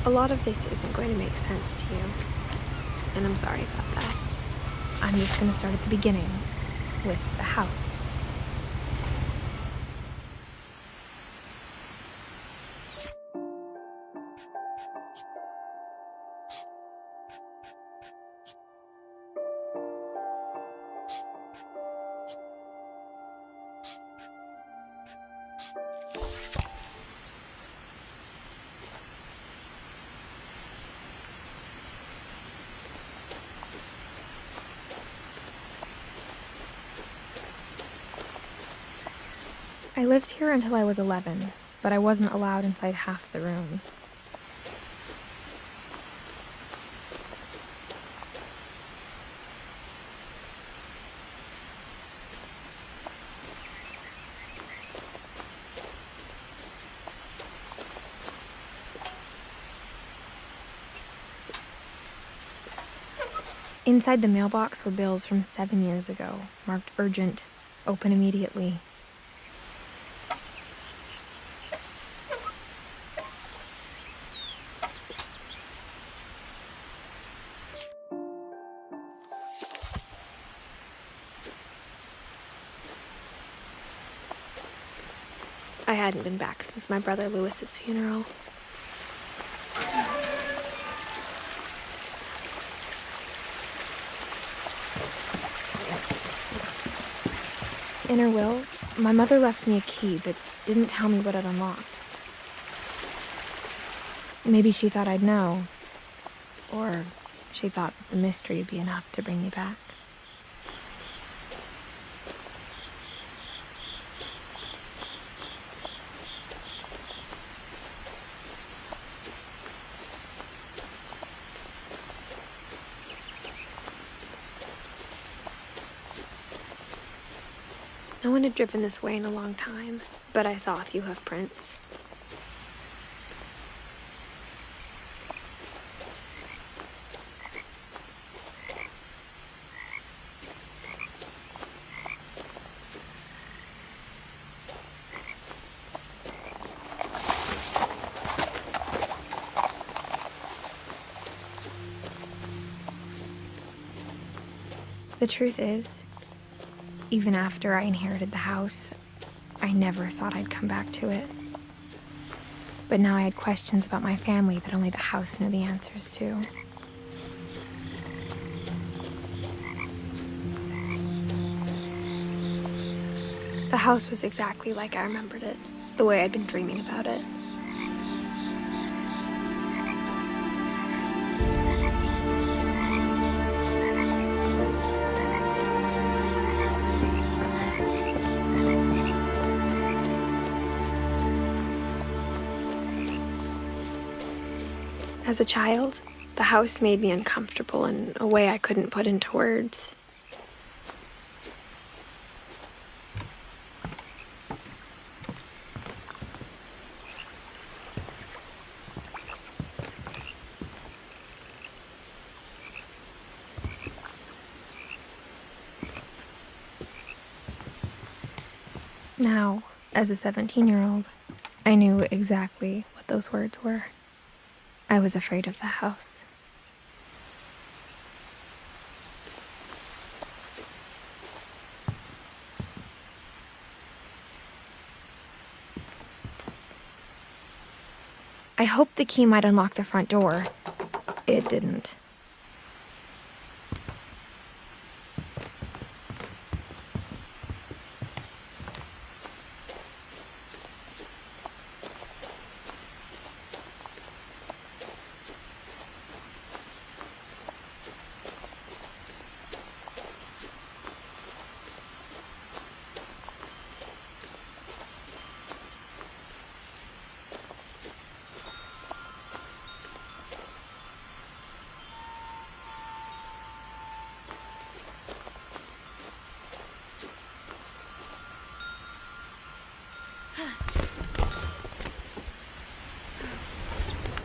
A lot of this isn't going to make sense to you, and I'm sorry about that. I'm just going to start at the beginning, with the house. I lived here until I was 11, but I wasn't allowed inside half the rooms. Inside the mailbox were bills from 7 years ago, marked urgent, open immediately. I hadn't been back since my brother Lewis's funeral. In her will, my mother left me a key, but didn't tell me what it unlocked. Maybe she thought I'd know, or she thought that the mystery would be enough to bring me back. No one had driven this way in a long time, but I saw a few hoof prints. The truth is, even after I inherited the house, I never thought I'd come back to it. But now I had questions about my family that only the house knew the answers to. The house was exactly like I remembered it, the way I'd been dreaming about it. As a child, the house made me uncomfortable in a way I couldn't put into words. Now, as a 17-year-old, I knew exactly what those words were. I was afraid of the house. I hoped the key might unlock the front door. It didn't.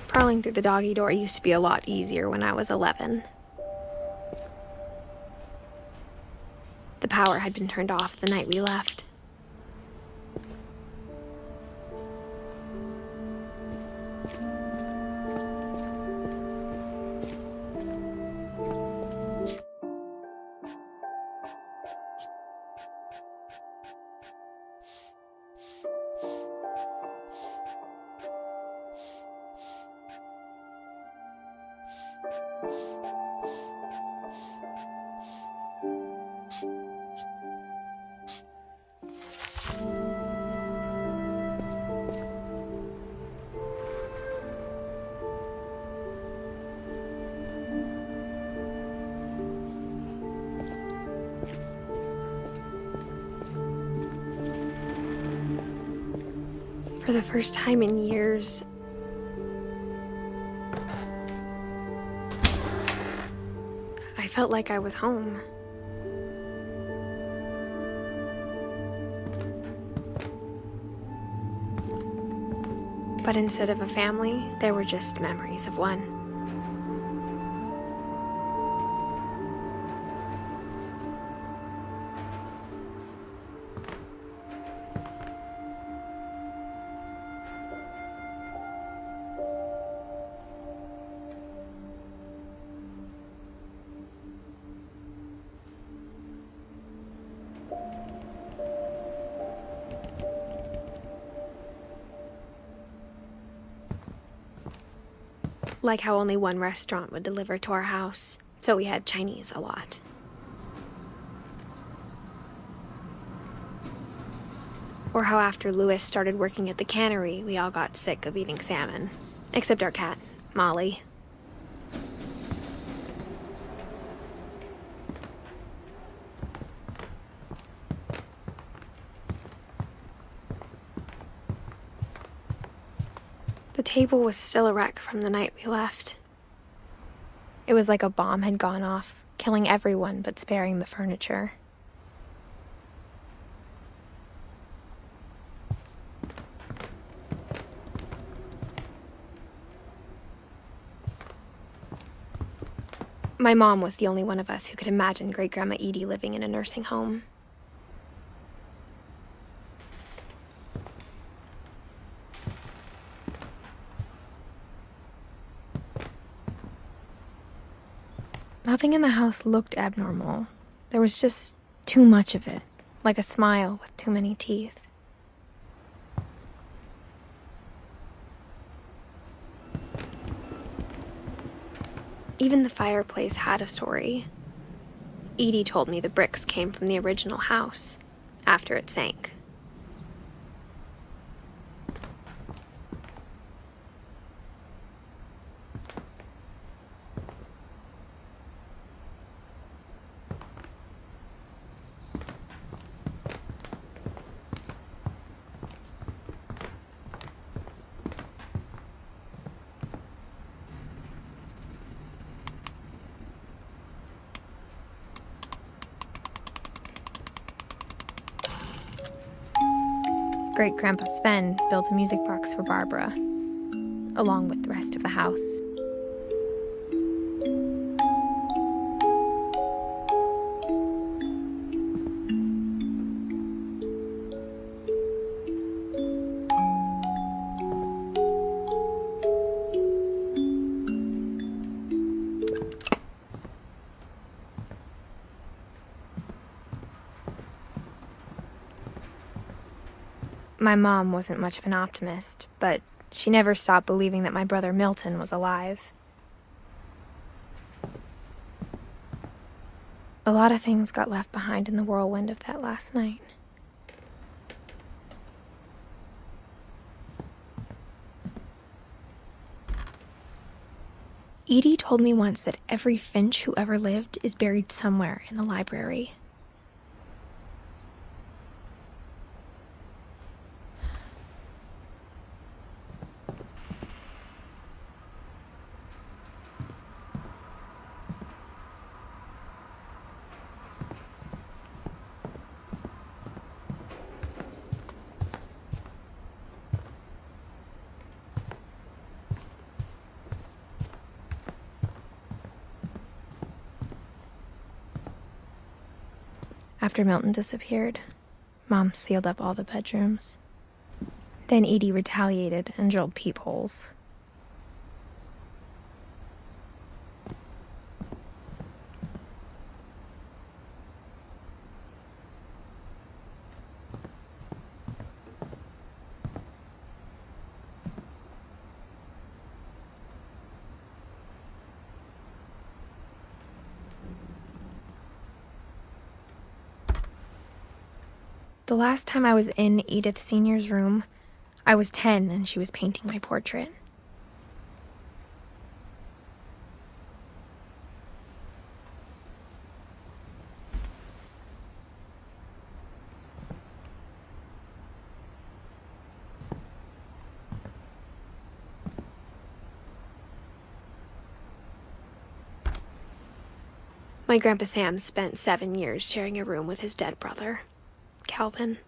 Crawling through the doggy door used to be a lot easier when I was 11. The power had been turned off the night we left. For the first time in years, I felt like I was home. But instead of a family, there were just memories of one. Like how only one restaurant would deliver to our house, so we had Chinese a lot. Or how after Louis started working at the cannery, we all got sick of eating salmon. Except our cat, Molly. The table was still a wreck from the night we left. It was like a bomb had gone off, killing everyone but sparing the furniture. My mom was the only one of us who could imagine Great-Grandma Edie living in a nursing home. Nothing in the house looked abnormal. There was just too much of it, like a smile with too many teeth. Even the fireplace had a story. Edie told me the bricks came from the original house, after it sank. Great-Grandpa Sven built a music box for Barbara, along with the rest of the house. My mom wasn't much of an optimist, but she never stopped believing that my brother Milton was alive. A lot of things got left behind in the whirlwind of that last night. Edie told me once that every Finch who ever lived is buried somewhere in the library. After Milton disappeared, Mom sealed up all the bedrooms. Then Edie retaliated and drilled peepholes. The last time I was in Edith Sr.'s room, I was 10 and she was painting my portrait. My Grandpa Sam spent 7 years sharing a room with his dead brother, Calvin.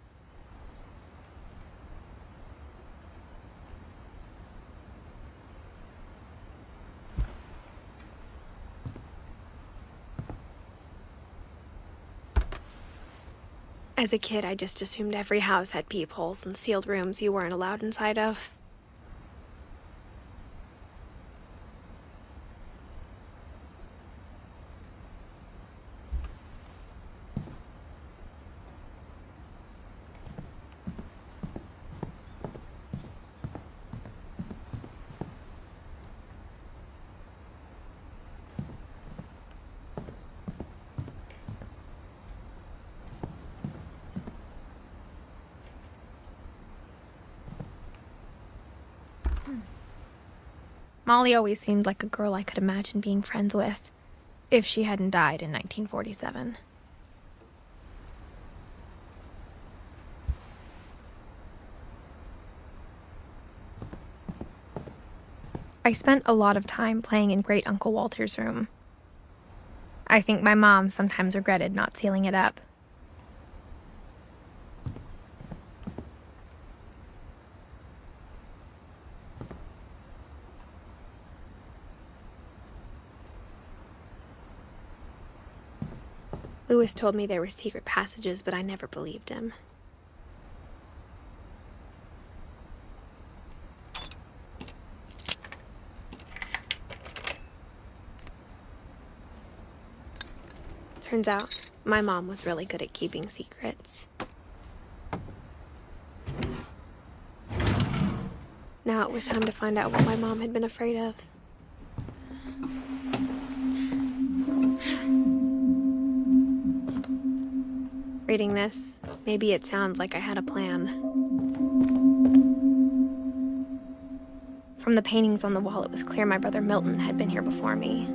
As a kid, I just assumed every house had peepholes and sealed rooms you weren't allowed inside of. Molly always seemed like a girl I could imagine being friends with, if she hadn't died in 1947. I spent a lot of time playing in Great Uncle Walter's room. I think my mom sometimes regretted not sealing it up. Lewis told me there were secret passages, but I never believed him. Turns out, my mom was really good at keeping secrets. Now it was time to find out what my mom had been afraid of. Reading this, maybe it sounds like I had a plan. From the paintings on the wall, it was clear my brother Milton had been here before me.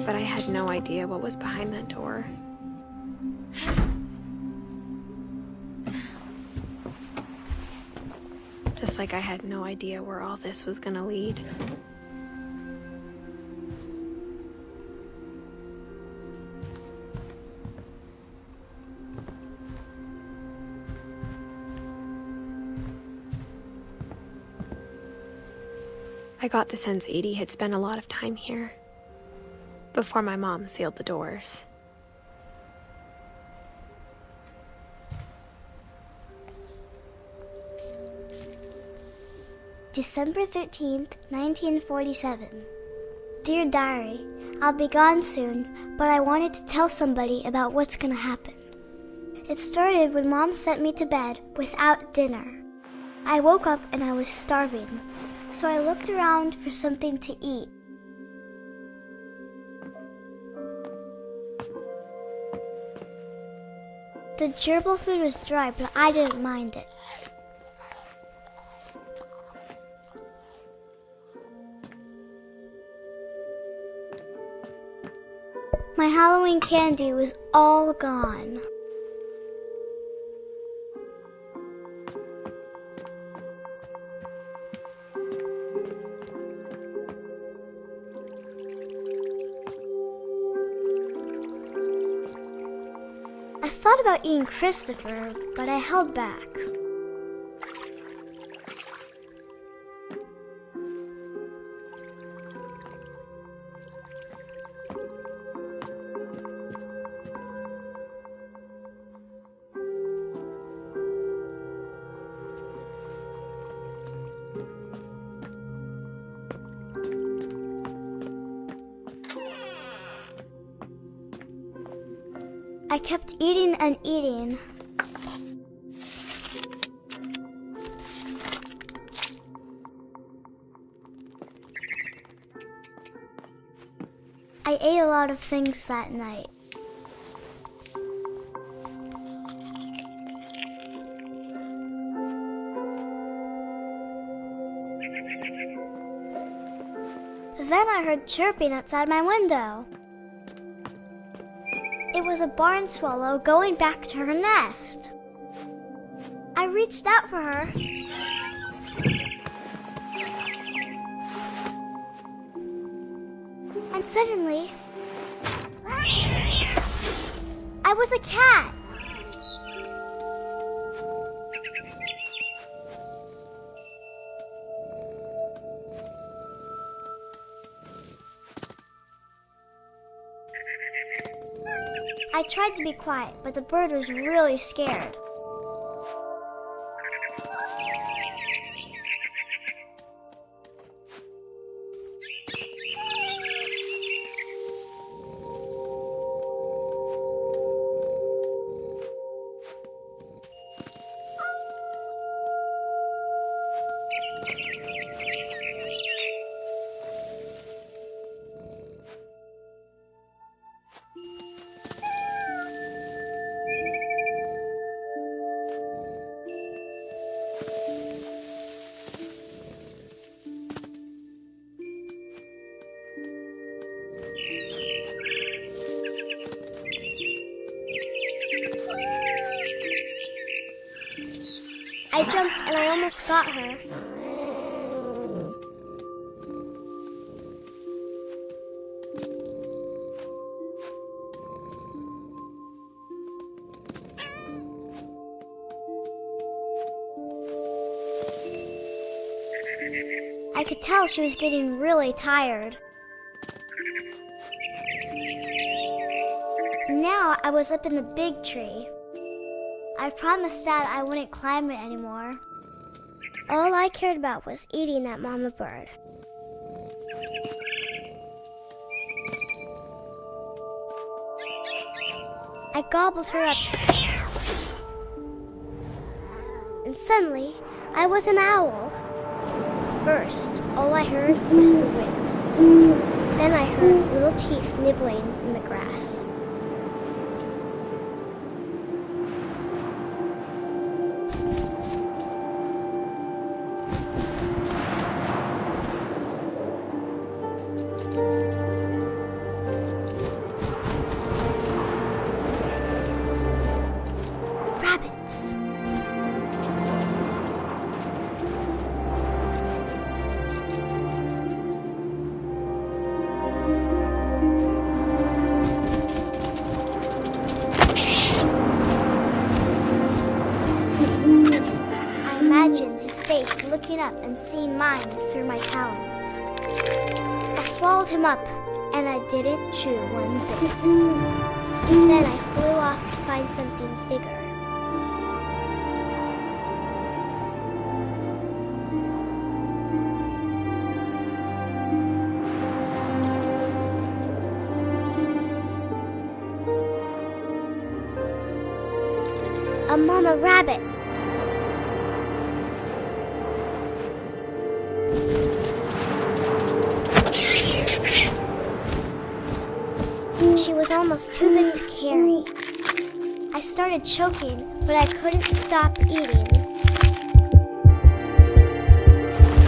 But I had no idea what was behind that door. Just like I had no idea where all this was gonna lead. I got the sense Edie had spent a lot of time here, before my mom sealed the doors. December 13th, 1947. Dear Diary, I'll be gone soon, but I wanted to tell somebody about what's gonna happen. It started when Mom sent me to bed without dinner. I woke up and I was starving, so I looked around for something to eat. The gerbil food was dry, but I didn't mind it. My Halloween candy was all gone. I thought about eating Christopher, but I held back. I kept eating and eating. I ate a lot of things that night. Then I heard chirping outside my window. It was a barn swallow going back to her nest. I reached out for her. And suddenly, I was a cat. I tried to be quiet, but the bird was really scared. I jumped and I almost got her. I could tell she was getting really tired. Now I was up in the big tree. I promised Dad I wouldn't climb it anymore. All I cared about was eating that mama bird. I gobbled her up. And suddenly, I was an owl. First, all I heard was the wind. Then I heard little teeth nibbling in the grass. Rabbits. I imagined his face looking up and seeing mine through my talons. I swallowed him up, and I didn't chew one bit. Then I flew off to find something bigger. A mama rabbit. She was almost too big to carry. I started choking, but I couldn't stop eating.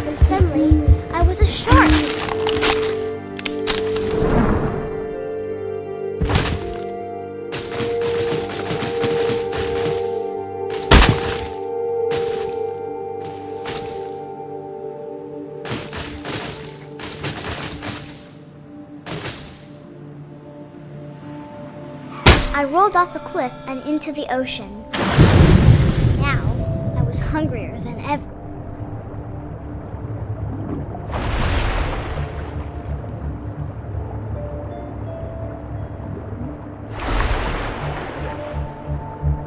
And suddenly, I was a shark. I rolled off a cliff and into the ocean. Now, I was hungrier than ever.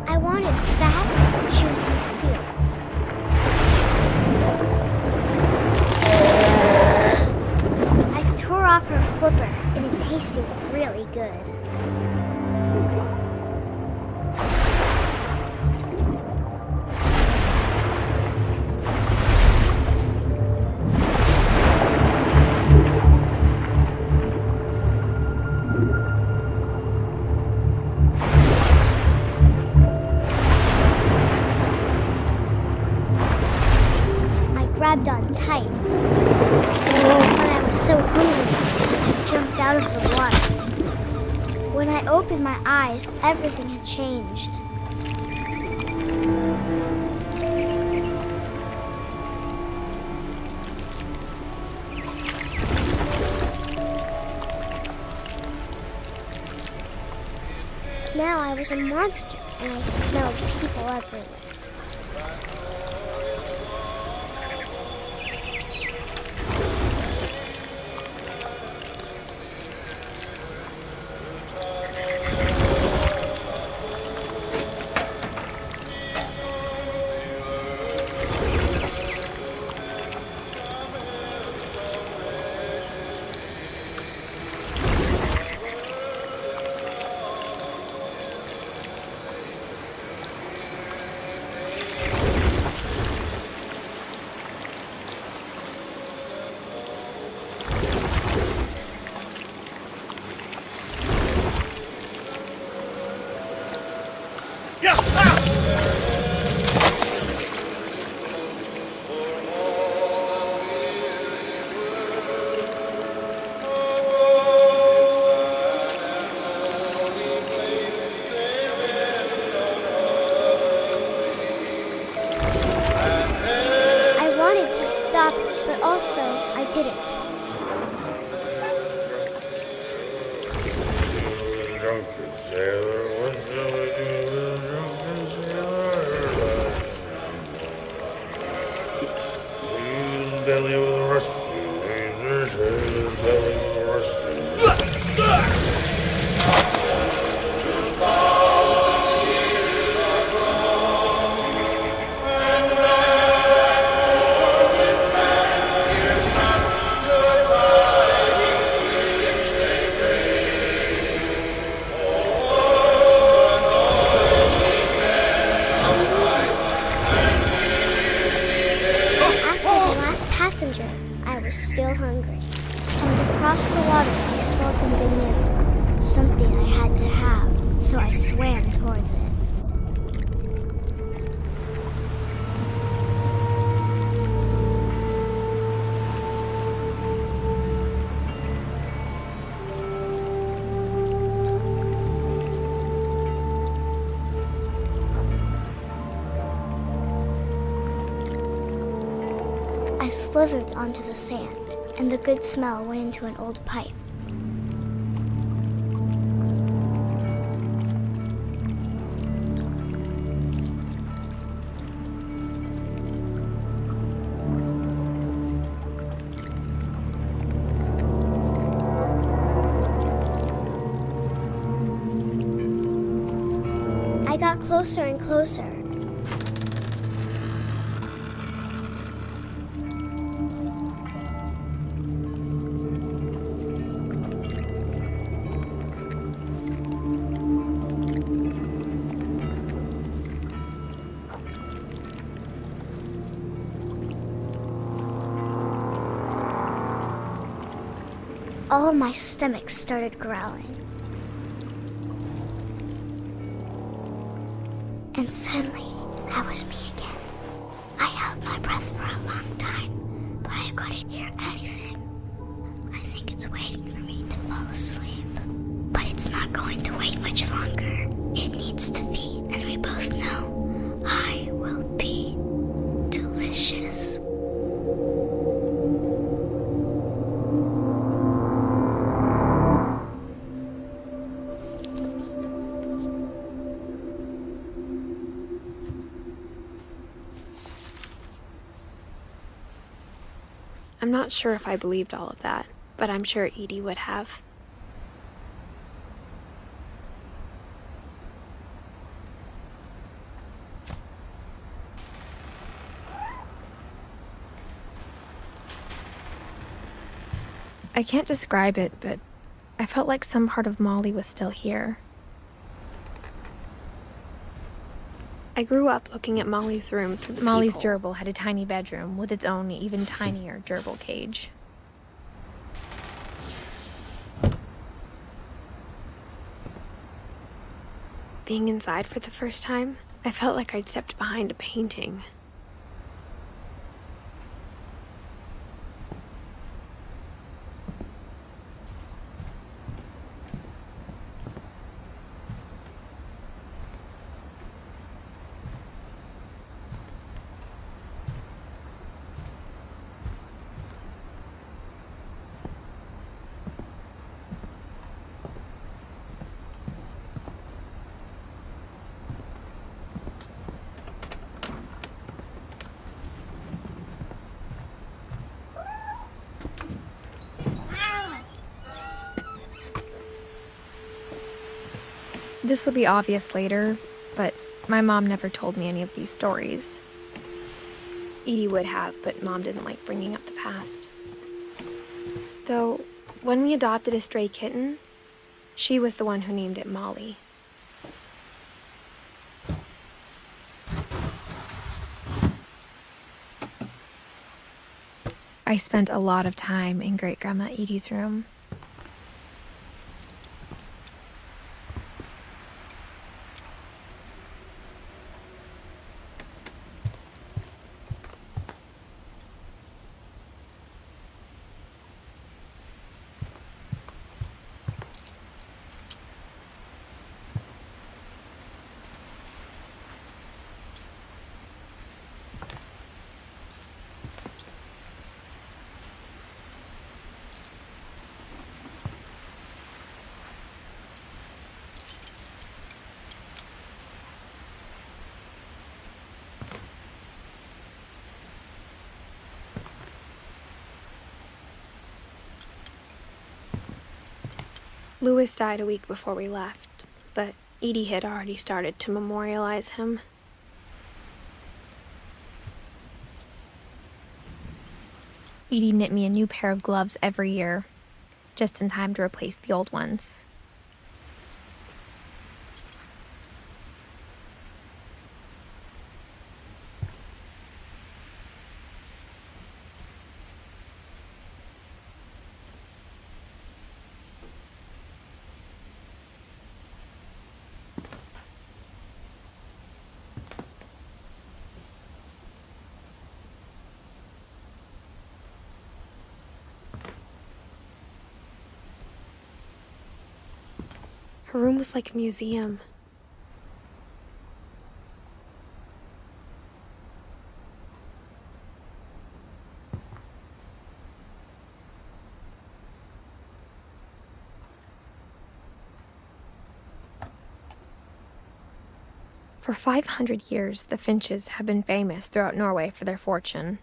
I wanted fat, juicy seals. I tore off her flipper, and it tasted really good. grabbed on tight. When I was so hungry, I jumped out of the water. When I opened my eyes, everything had changed. Now I was a monster, and I smelled people everywhere. But also, I didn't. Drunken sailor, what shall I do with a drunken sailor? His belly was rusty, his belly was rusty. Passenger, I was still hungry. And across the water, I smelled something new. Something I had to have, so I swam towards it. I slithered onto the sand, and the good smell went into an old pipe. I got closer and closer. All of my stomach started growling. And suddenly, I was me again. I held my breath for a long time, but I couldn't hear anything. I think it's waiting for me to fall asleep. But it's not going to wait much longer. It needs to feed, and we both know I will be delicious. I'm not sure if I believed all of that, but I'm sure Edie would have. I can't describe it, but I felt like some part of Molly was still here. I grew up looking at Molly's room through the Molly's gerbil had a tiny bedroom with its own even tinier gerbil cage. Being inside for the first time, I felt like I'd stepped behind a painting. This will be obvious later, but my mom never told me any of these stories. Edie would have, but Mom didn't like bringing up the past. Though, when we adopted a stray kitten, she was the one who named it Molly. I spent a lot of time in Great-Grandma Edie's room. Louis died a week before we left, but Edie had already started to memorialize him. Edie knit me a new pair of gloves every year, just in time to replace the old ones. Her room was like a museum. For 500 years, the Finches have been famous throughout Norway for their fortune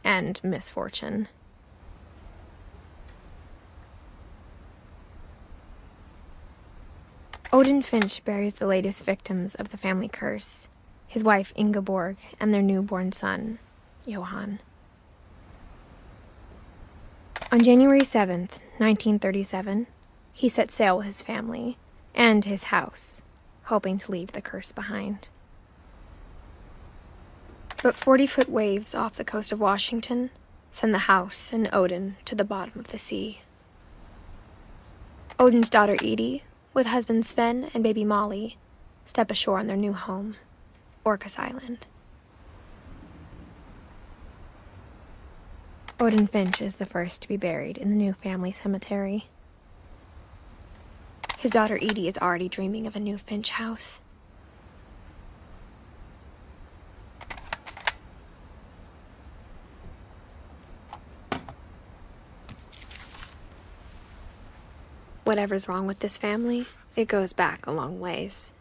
and misfortune. Odin Finch buries the latest victims of the family curse, his wife Ingeborg and their newborn son, Johan. On January 7th, 1937, he set sail with his family and his house, hoping to leave the curse behind. But 40-foot waves off the coast of Washington send the house and Odin to the bottom of the sea. Odin's daughter Edie, with husband Sven and baby Molly, step ashore on their new home, Orcas Island. Odin Finch is the first to be buried in the new family cemetery. His daughter Edie is already dreaming of a new Finch house. Whatever's wrong with this family, it goes back a long ways.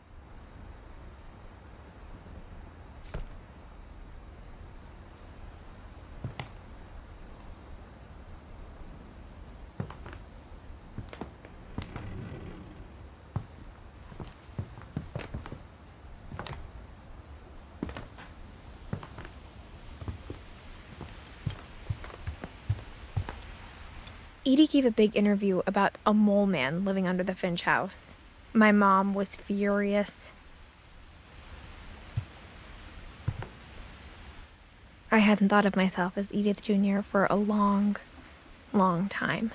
Edie gave a big interview about a mole man living under the Finch house. My mom was furious. I hadn't thought of myself as Edith Jr. for a long, long time.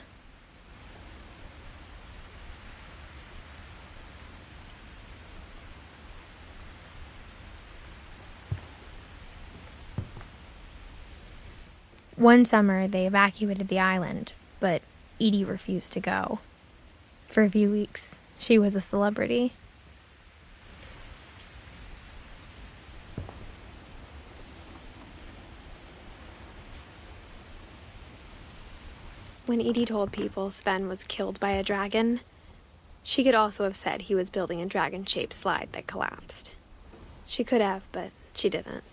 One summer, they evacuated the island, but Edie refused to go. For a few weeks, she was a celebrity. When Edie told people Sven was killed by a dragon, she could also have said he was building a dragon-shaped slide that collapsed. She could have, but she didn't.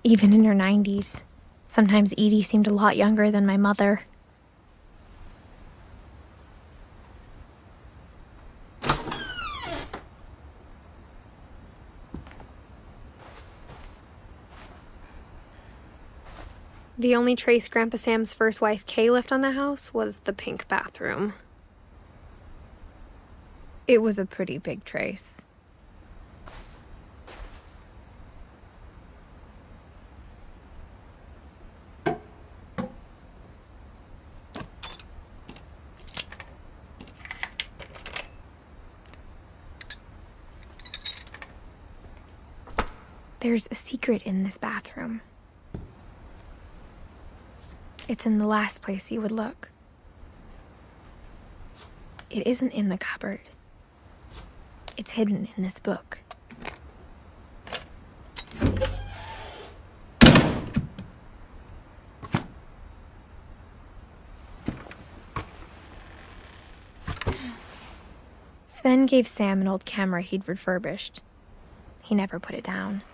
even in her 90s. Sometimes Edie seemed a lot younger than my mother. The only trace Grandpa Sam's first wife Kay left on the house was the pink bathroom. It was a pretty big trace. There's a secret in this bathroom. It's in the last place you would look. It isn't in the cupboard. It's hidden in this book. Sven gave Sam an old camera he'd refurbished. He never put it down.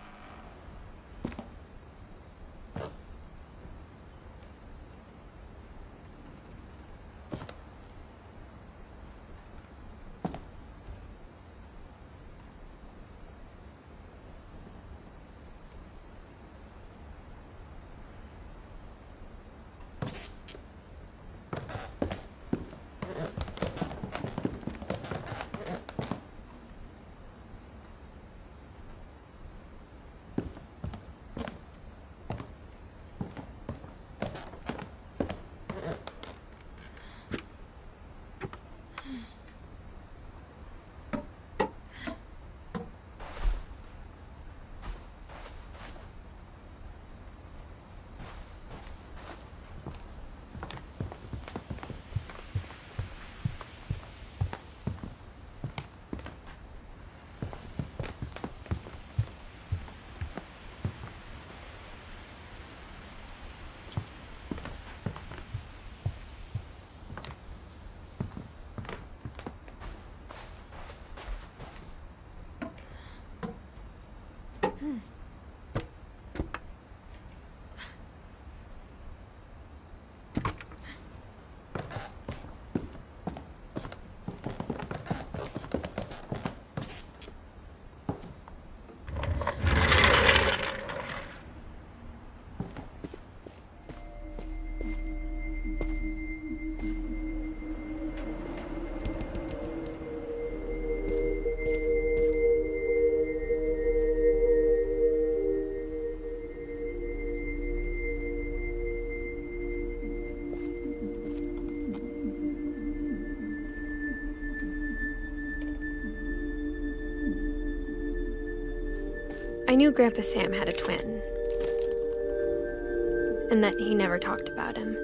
I knew Grandpa Sam had a twin, and that he never talked about him.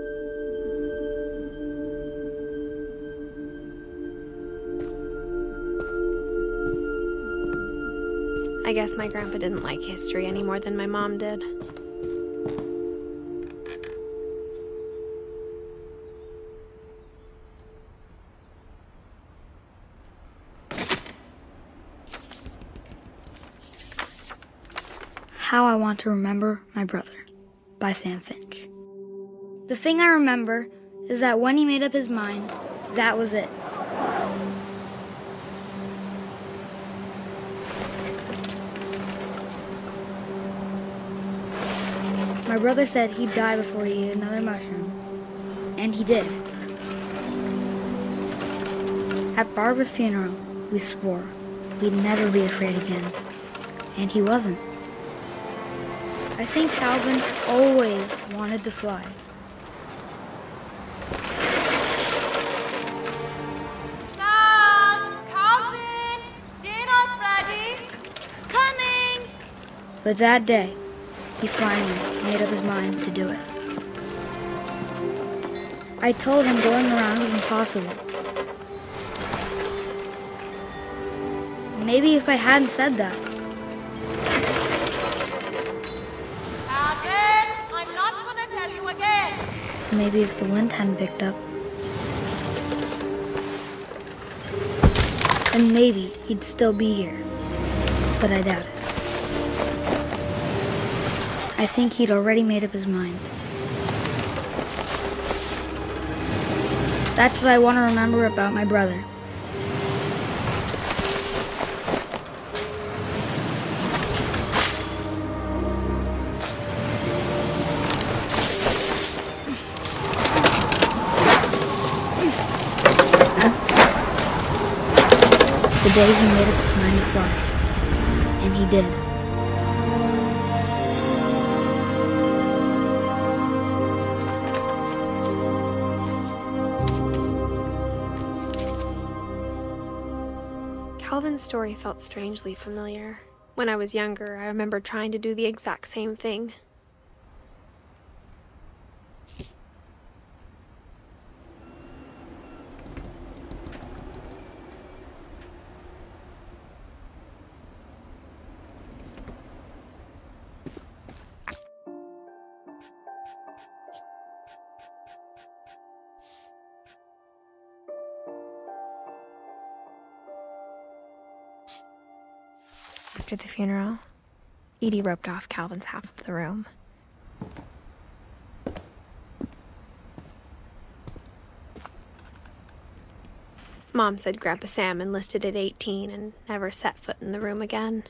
I guess my grandpa didn't like history any more than my mom did. How I Want to Remember My Brother by Sam Finch. The thing I remember is that when he made up his mind, that was it. My brother said he'd die before he ate another mushroom, and he did. At Barbara's funeral, we swore we'd never be afraid again, and he wasn't. I think Calvin always wanted to fly. Sam! Calvin! Dinner's ready! Coming! But that day, he finally made up his mind to do it. I told him going around was impossible. Maybe if I hadn't said that, Calvin, I'm not gonna tell you again. maybe if the wind hadn't picked up, and maybe he'd still be here. But I doubt it. I think he'd already made up his mind. That's what I want to remember about my brother. The day he made up his mind to fly. And he did. Calvin's story felt strangely familiar. When I was younger, I remember trying to do the exact same thing. After the funeral, Edie roped off Calvin's half of the room. Mom said Grandpa Sam enlisted at 18 and never set foot in the room again.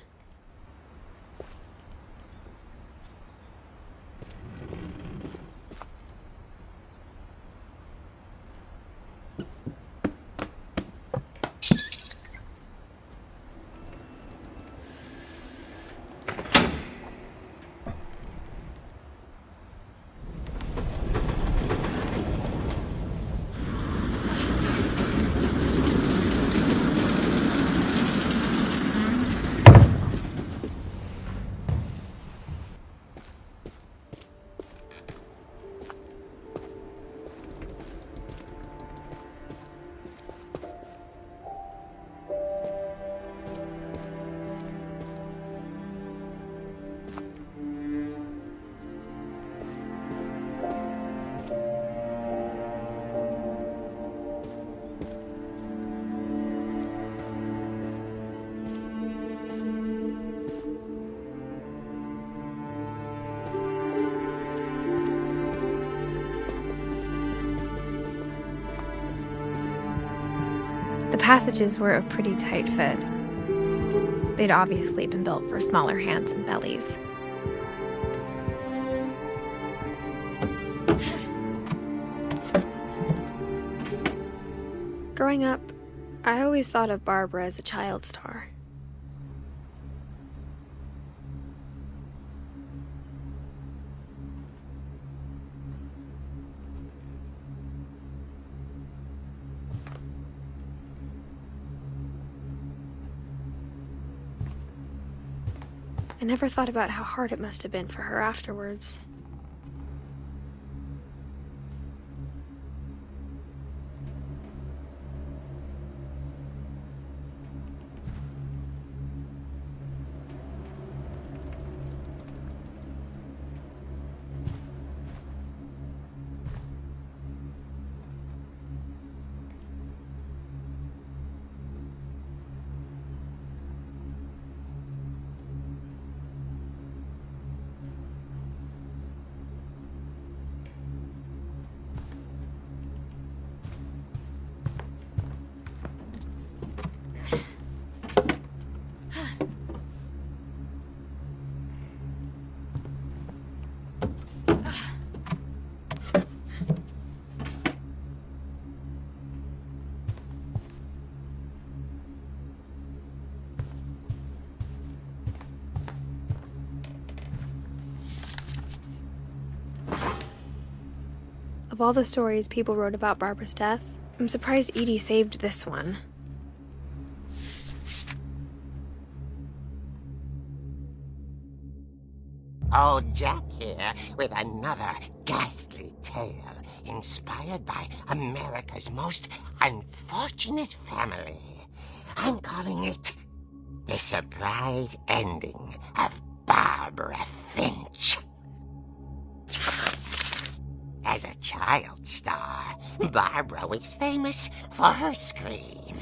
The passages were a pretty tight fit. They'd obviously been built for smaller hands and bellies. Growing up, I always thought of Barbara as a child star. I never thought about how hard it must have been for her afterwards. Of all the stories people wrote about Barbara's death, I'm surprised Edie saved this one. Old Jack here with another ghastly tale inspired by America's most unfortunate family. I'm calling it The Surprise Ending of Barbara Finch. As a child star, Barbara was famous for her scream.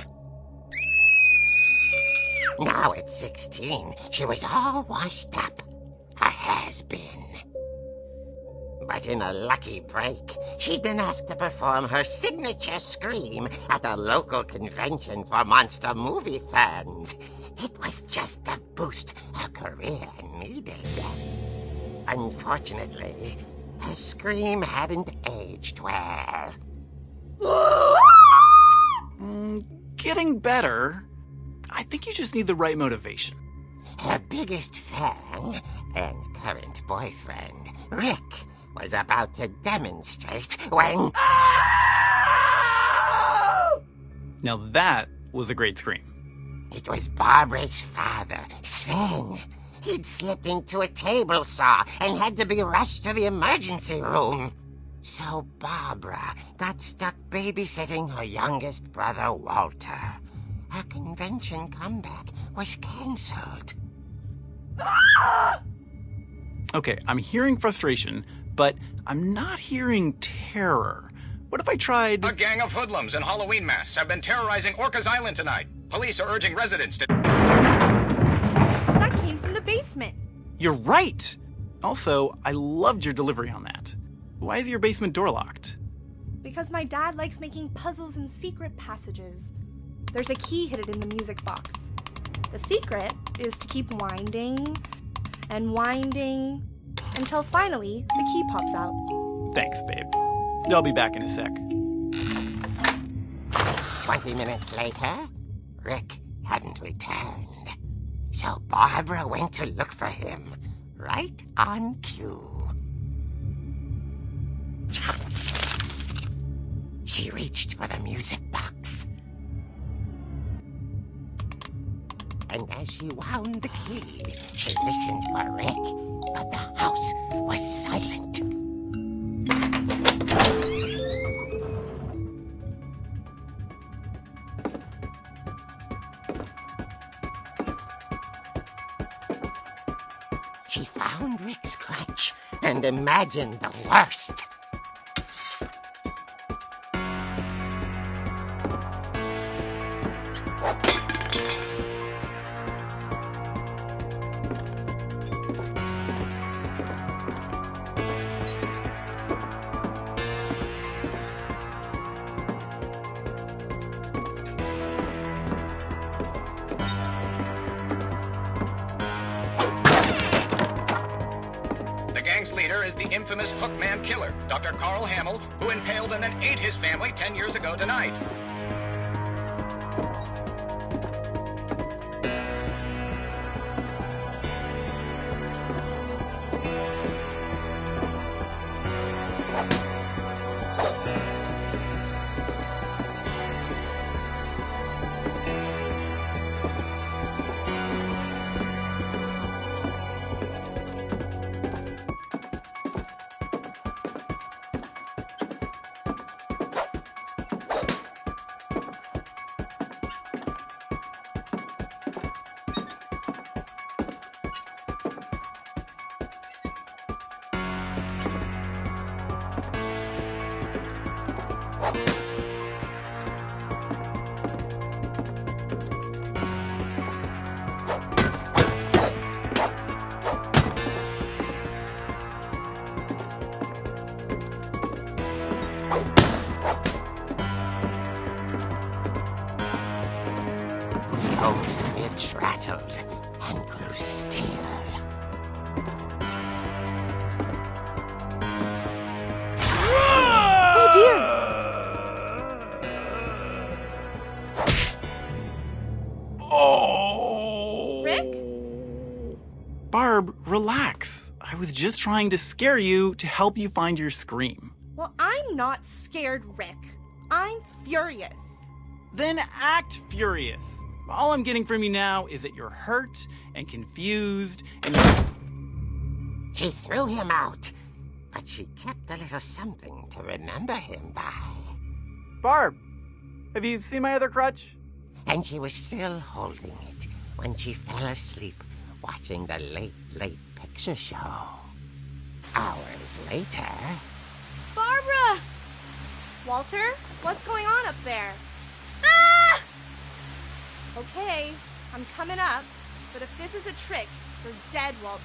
Now at 16, she was all washed up. Her has-been. But in a lucky break, she'd been asked to perform her signature scream at a local convention for monster movie fans. It was just the boost her career needed. Unfortunately, her scream hadn't aged well. Getting better. I think you just need the right motivation. Her biggest fan and current boyfriend, Rick, was about to demonstrate when... Now that was a great scream. It was Barbara's father, Sven. He'd slipped into a table saw and had to be rushed to the emergency room. So Barbara got stuck babysitting her youngest brother, Walter. Her convention comeback was cancelled. Okay, I'm hearing frustration, but I'm not hearing terror. What if I tried... A gang of hoodlums in Halloween masks have been terrorizing Orcas Island tonight. Police are urging residents to... That came from the basement. You're right! Also, I loved your delivery on that. Why is your basement door locked? Because my dad likes making puzzles and secret passages. There's a key hidden in the music box. The secret is to keep winding and winding until finally the key pops out. Thanks, babe. I'll be back in a sec. 20 minutes later, Rick hadn't returned. So Barbara went to look for him, right on cue. She reached for the music box. And as she wound the key, she listened for Rick, but the house was silent. She found Rick's crutch and imagined the worst. The gang's leader is the infamous Hookman killer, Dr. Carl Hamill, who impaled and then ate his family 10 years ago tonight. Old Finch rattled and grew still. Oh dear! Oh! Rick? Barb, relax. I was just trying to scare you to help you find your scream. Well, I'm not scared, Rick. I'm furious. Then act furious. All I'm getting from you now is that you're hurt and confused and She threw him out, but she kept a little something to remember him by. Barb, have you seen my other crutch? And she was still holding it when she fell asleep watching the late picture show. Hours later... Barbara! Walter, what's going on up there? Ah! Okay, I'm coming up, but if this is a trick, you're dead, Walter.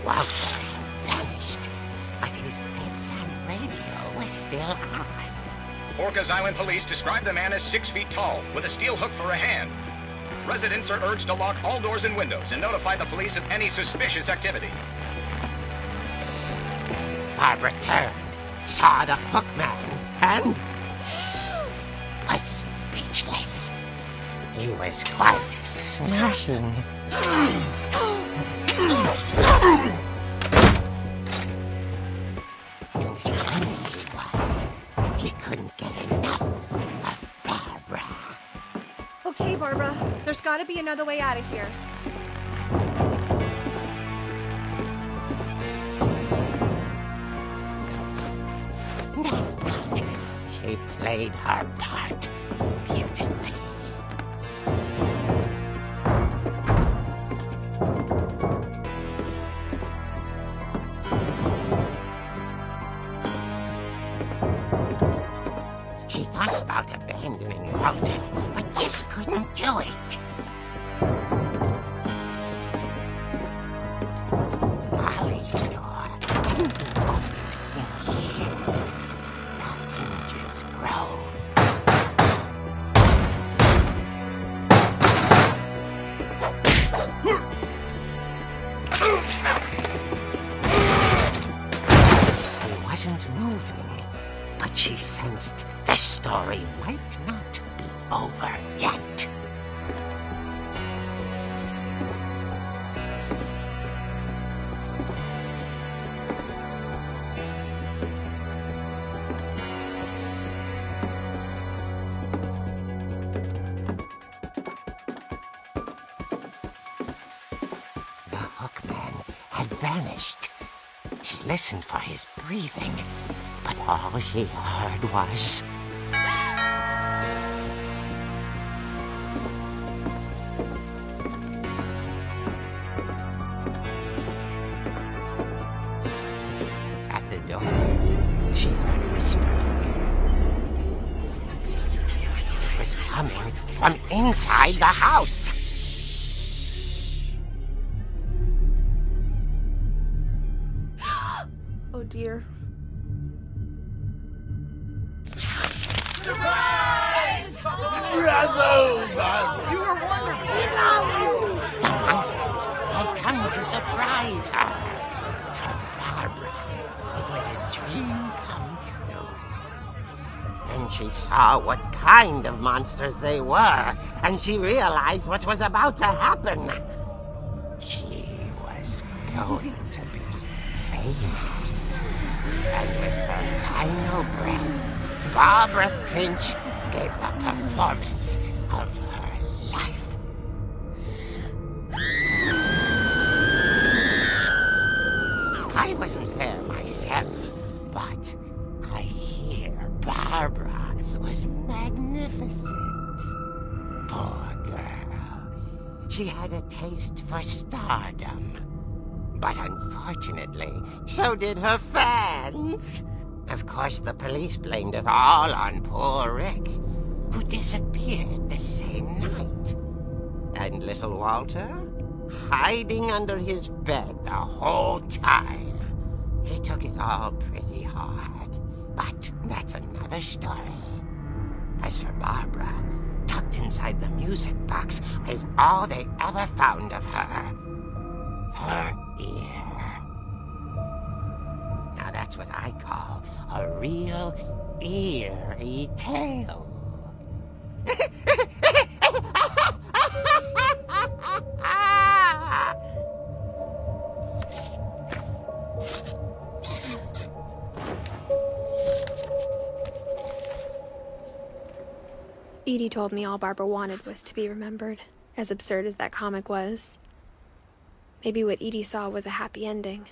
Walter had vanished, but his bedside radio was still on. Orcas Island police describe the man as 6 feet tall, with a steel hook for a hand. Residents are urged to lock all doors and windows and notify the police of any suspicious activity. Barbara turned, saw the hook man, and was speechless. He was quite smashing. And he really was. He couldn't get enough of Barbara. Okay, Barbara, there's gotta be another way out of here. That night, she played her part beautifully. She thought about abandoning Walter, but just couldn't do it. Molly's door hadn't been opened in years. The hinges groaned. He wasn't moving, but she sensed the story might not be over yet. The hookman had vanished. She listened for his breathing, but all she heard was... At the door, she heard whispering. It was coming from inside the house. Oh dear. The monsters had come to surprise her. For Barbara, it was a dream come true. Then she saw what kind of monsters they were, and she realized what was about to happen. She was going to be famous. And with her final breath, Barbara Finch gave the performance of her life. I wasn't there myself, but I hear Barbara was magnificent. Poor girl. She had a taste for stardom. But unfortunately, so did her fans. Of course, the police blamed it all on poor Rick, who disappeared the same night. And little Walter? Hiding under his bed the whole time. He took it all pretty hard, but that's another story. As for Barbara, tucked inside the music box was all they ever found of her. Her ear. Now that's what I call a real eerie tale. Edie told me all Barbara wanted was to be remembered, as absurd as that comic was. Maybe what Edie saw was a happy ending.